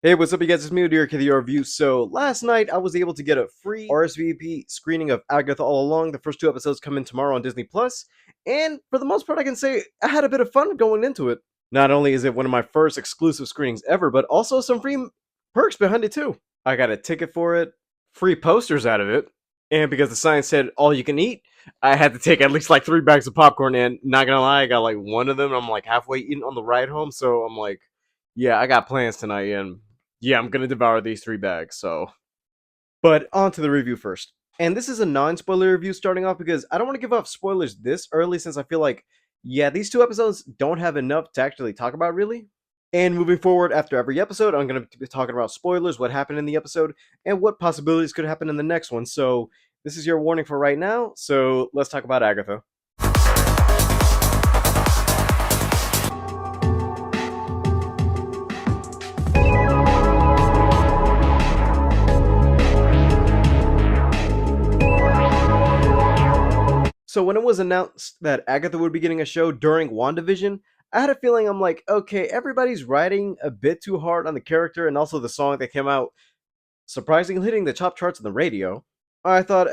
Hey, what's up, you guys? It's me, Dear Kitty Review. So, last night I was able to get a free RSVP screening of Agatha All Along. The first two episodes come in tomorrow on Disney Plus, and for the most part, I can say I had a bit of fun going into it. Not only is it one of my first exclusive screenings ever, but also some free perks behind it too. I got a ticket for it, free posters out of it, and because the sign said all you can eat, I had to take at least like 3 bags of popcorn. And not gonna lie, I got like one of them. I'm like halfway eating on the ride home, so I'm like, yeah, I got plans tonight, and yeah, I'm gonna devour these 3 bags. So, but on to the review first. And this is a non-spoiler review starting off because I don't want to give off spoilers this early since I feel like, yeah, these two episodes don't have enough to actually talk about really. And moving forward after every episode, I'm going to be talking about spoilers, what happened in the episode, and what possibilities could happen in the next one. So, this is your warning for right now. So, let's talk about Agatha. So when it was announced that Agatha would be getting a show during WandaVision, I had a feeling I'm like, okay, everybody's riding a bit too hard on the character and also the song that came out surprisingly hitting the top charts on the radio. I thought,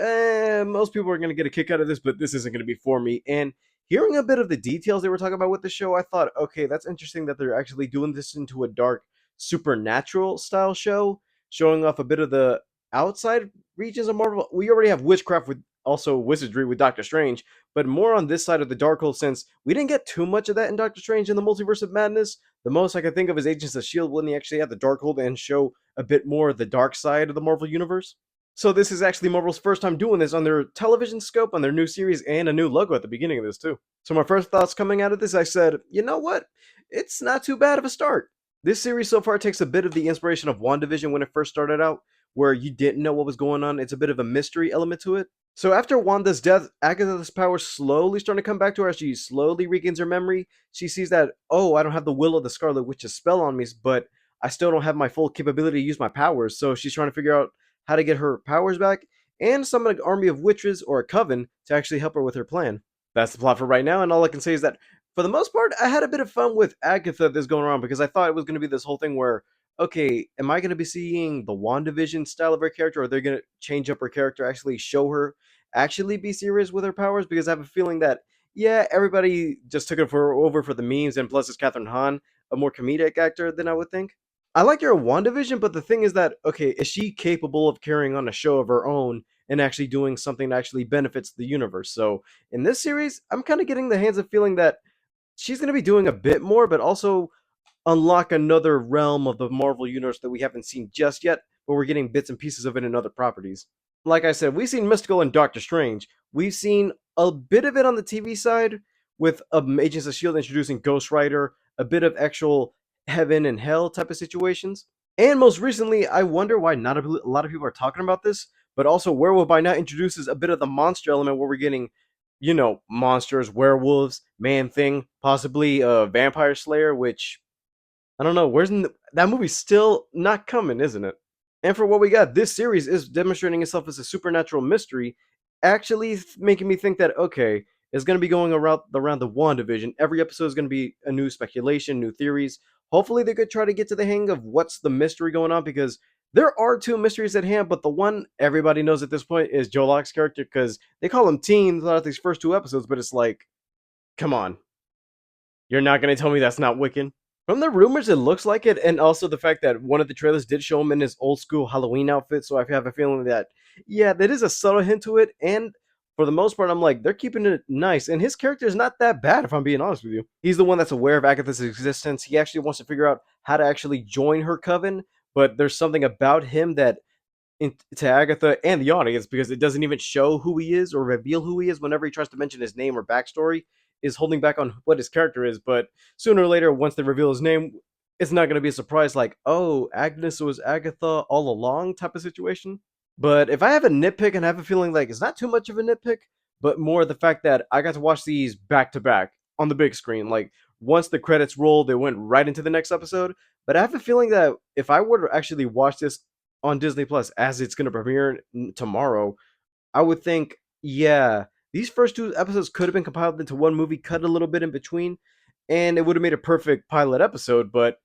most people are going to get a kick out of this, but this isn't going to be for me. And hearing a bit of the details they were talking about with the show, I thought, okay, that's interesting that they're actually doing this into a dark supernatural style show, showing off a bit of the outside regions of Marvel. We already have witchcraft with also wizardry with Doctor Strange, but more on this side of the Darkhold since we didn't get too much of that in Doctor Strange in the Multiverse of Madness. The most I could think of is Agents of S.H.I.E.L.D. when they actually had the Darkhold and show a bit more of the dark side of the Marvel Universe. So this is actually Marvel's first time doing this on their television scope, on their new series, and a new logo at the beginning of this too. So my first thoughts coming out of this, I said, you know what? It's not too bad of a start. This series so far takes a bit of the inspiration of WandaVision when it first started out, where you didn't know what was going on. It's a bit of a mystery element to it. So after Wanda's death, Agatha's powers slowly starting to come back to her as she slowly regains her memory. She sees that, oh, I don't have the will of the Scarlet Witch's spell on me, but I still don't have my full capability to use my powers. So she's trying to figure out how to get her powers back and summon an army of witches or a coven to actually help her with her plan. That's the plot for right now, and all I can say is that for the most part, I had a bit of fun with Agatha this going around because I thought it was going to be this whole thing where, okay, am I going to be seeing the WandaVision style of her character, or are they going to change up her character, actually show her actually be serious with her powers? Because I have a feeling that, yeah, everybody just took it for over for the memes, and plus it's Catherine Hahn, a more comedic actor than I would think. I like her WandaVision, but the thing is that, okay, is she capable of carrying on a show of her own and actually doing something that actually benefits the universe? So in this series, I'm kind of getting the hands of feeling that she's going to be doing a bit more, but also unlock another realm of the Marvel universe that we haven't seen just yet, but we're getting bits and pieces of it in other properties. Like I said, we've seen Mystical and Doctor Strange. We've seen a bit of it on the TV side with Agents of S.H.I.E.L.D. introducing Ghost Rider, a bit of actual heaven and hell type of situations. And most recently, I wonder why not a lot of people are talking about this, but also Werewolf by Night introduces a bit of the monster element where we're getting, monsters, werewolves, man thing, possibly a vampire slayer, which I don't know. That movie's still not coming, isn't it? And for what we got, this series is demonstrating itself as a supernatural mystery, actually making me think that okay, it's going to be going around the WandaVision. Every episode is going to be a new speculation, new theories. Hopefully, they could try to get to the hang of what's the mystery going on because there are two mysteries at hand, but the one everybody knows at this point is Joe Locke's character because they call him Teen throughout these first two episodes, but it's like, come on, you're not going to tell me that's not Wiccan? From the rumors, it looks like it, and also the fact that one of the trailers did show him in his old school Halloween outfit, so I have a feeling that, yeah, that is a subtle hint to it, and for the most part, I'm like, they're keeping it nice, and his character is not that bad, if I'm being honest with you. He's the one that's aware of Agatha's existence. He actually wants to figure out how to actually join her coven, but there's something about him that to Agatha and the audience because it doesn't even show who he is or reveal who he is whenever he tries to mention his name or backstory is holding back on what his character is. But sooner or later, once they reveal his name, it's not going to be a surprise like, oh, Agnes was Agatha all along type of situation. But if I have a nitpick and I have a feeling like it's not too much of a nitpick, but more the fact that I got to watch these back to back on the big screen. Like once the credits rolled, they went right into the next episode. But I have a feeling that if I were to actually watch this on Disney Plus as it's going to premiere tomorrow, I would think, yeah, these first two episodes could have been compiled into one movie, cut a little bit in between, and it would have made a perfect pilot episode. But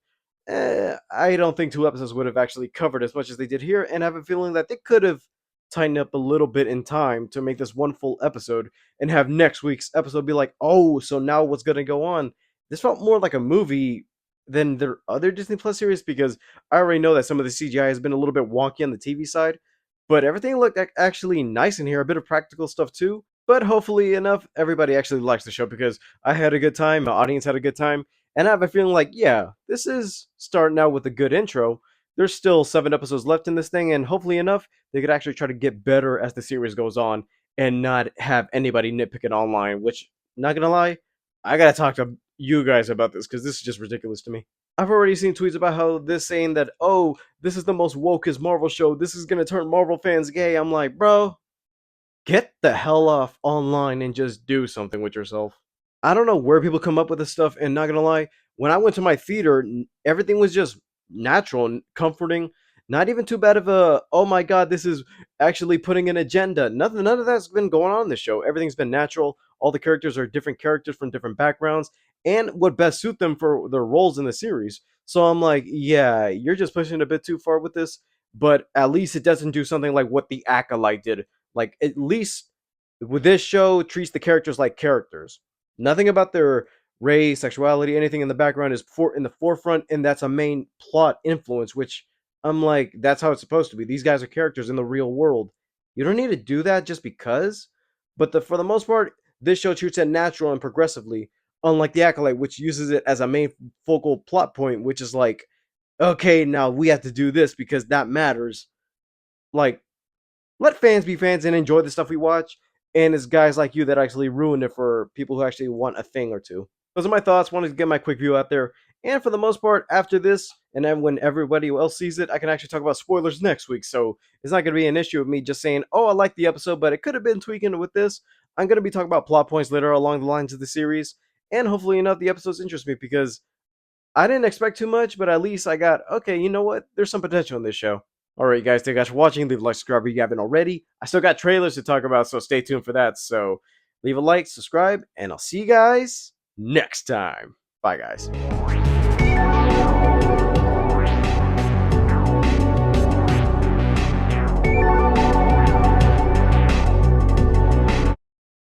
I don't think 2 episodes would have actually covered as much as they did here, and I have a feeling that they could have tightened up a little bit in time to make this one full episode and have next week's episode be like, oh, so now what's going to go on? This felt more like a movie than their other Disney Plus series because I already know that some of the CGI has been a little bit wonky on the TV side, but everything looked actually nice in here, a bit of practical stuff too. But hopefully enough, everybody actually likes the show because I had a good time, my audience had a good time, and I have a feeling like, yeah, this is starting out with a good intro. There's still 7 episodes left in this thing, and hopefully enough, they could actually try to get better as the series goes on and not have anybody nitpick it online, which, not gonna lie, I gotta talk to you guys about this because this is just ridiculous to me. I've already seen tweets about how this saying that, oh, this is the most wokest Marvel show, this is gonna turn Marvel fans gay. I'm like, bro, get the hell off online and just do something with yourself. I don't know where people come up with this stuff, and not gonna lie, when I went to my theater, everything was just natural and comforting. Not even too bad of a oh my god, this is actually putting an agenda. Nothing, none of that's been going on in this show. Everything's been natural. All the characters are different characters from different backgrounds, and what best suit them for their roles in the series. So I'm like, yeah, you're just pushing it a bit too far with this, but at least it doesn't do something like what the Acolyte did. Like at least with this show, it treats the characters like characters. Nothing about their race, sexuality, anything in the background is in the forefront, and that's a main plot influence. Which I'm like, that's how it's supposed to be. These guys are characters in the real world. You don't need to do that just because. But for the most part, this show treats it natural and progressively, unlike the Acolyte, which uses it as a main focal plot point, which is like, okay, now we have to do this because that matters. Like, let fans be fans and enjoy the stuff we watch. And it's guys like you that actually ruin it for people who actually want a thing or two. Those are my thoughts. Wanted to get my quick view out there. And for the most part, after this, and then when everybody else sees it, I can actually talk about spoilers next week. So it's not going to be an issue of me just saying, oh, I like the episode, but it could have been tweaking with this. I'm going to be talking about plot points later along the lines of the series. And hopefully enough, the episodes interest me because I didn't expect too much, but at least I got, okay, you know what? There's some potential in this show. Alright, guys, thank you guys for watching. Leave a like, subscribe if you haven't already. I still got trailers to talk about, so stay tuned for that. So leave a like, subscribe, and I'll see you guys next time. Bye, guys.